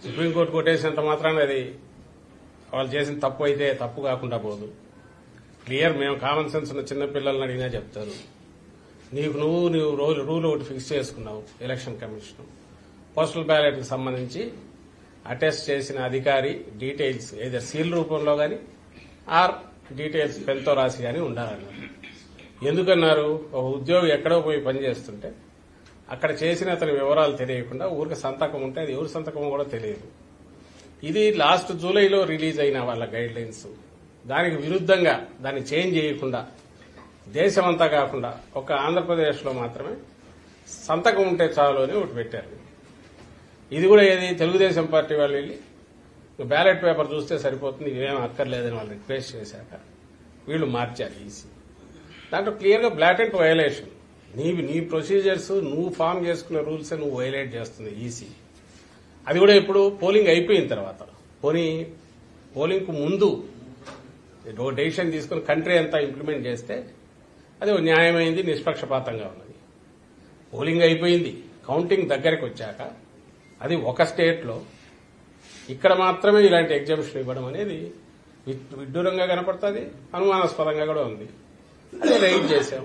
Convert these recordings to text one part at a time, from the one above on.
Supreme court కొట్టేసినంత మాత్రాన అది వాళ్ళు చేసిన తప్పు అయితే తప్పు కాకుండా పోదు. క్లియర్, మేము కామన్ సెన్స్ ఉన్న చిన్న పిల్లల్ని అడిగినా చెప్తారు. నువ్వు రూల్ ఒకటి ఫిక్స్ చేసుకున్నావు. ఎలక్షన్ కమిషన్ పోస్టల్ బ్యాలెట్ కి సంబంధించి అటెస్ట్ చేసిన అధికారి డీటెయిల్స్ ఏదో సీల్ రూపంలో గాని ఆర్ డీటెయిల్స్ పెన్తో రాసి గాని ఉండాలన్నారు. ఎందుకన్నారు? ఒక ఉద్యోగి ఎక్కడో పోయి పనిచేస్తుంటే అక్కడ చేసిన అతని వివరాలు తెలియకుండా ఊరికి సంతకం ఉంటే అది ఎవరి సంతకమో కూడా తెలియదు. ఇది లాస్ట్ జూలైలో రిలీజ్ అయిన వాళ్ళ గైడ్ లైన్స్. దానికి విరుద్దంగా దాన్ని చేంజ్ చేయకుండా దేశమంతా కాకుండా ఒక ఆంధ్రప్రదేశ్ లో మాత్రమే సంతకం ఉంటే చాలు అని ఒకటి పెట్టారు. ఇది కూడా ఏది తెలుగుదేశం పార్టీ వాళ్ళు వెళ్ళి బ్యాలెట్ పేపర్ చూస్తే సరిపోతుంది, ఇవేం అక్కర్లేదని వాళ్ళు రిక్వెస్ట్ చేశాక వీళ్ళు మార్చారు ఈసీ. దాంట్లో క్లియర్ గా బ్లాటెంట్ వయలేషన్. నీ ప్రొసీజర్స్ నువ్వు ఫామ్ చేసుకున్న రూల్స్ నువ్వు వైలేట్ చేస్తుంది ఈసీ. అది కూడా ఇప్పుడు పోలింగ్ అయిపోయిన తర్వాత, పోలింగ్ కు ముందు డెసిషన్ తీసుకుని కంట్రీ అంతా ఇంప్లిమెంట్ చేస్తే అది న్యాయమైంది, నిష్పక్షపాతంగా ఉన్నది. పోలింగ్ అయిపోయింది, కౌంటింగ్ దగ్గరికి వచ్చాక అది ఒక స్టేట్ లో ఇక్కడ మాత్రమే ఇలాంటి ఎగ్జామ్షన్ ఇవ్వడం అనేది విడ్డూరంగా కనపడుతుంది, అనుమానాస్పదంగా కూడా ఉంది. అదే రైట్ చేశాం.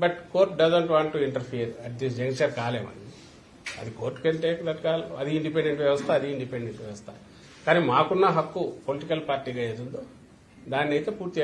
But court doesn't want to interfere at this junction. కాలేమని అది court can take that call. అది ఇండిపెండెంట్ వ్యవస్థ. కానీ మాకున్న హక్కు పొలిటికల్ పార్టీగా ఏదుందో దాన్ని అయితే పూర్తి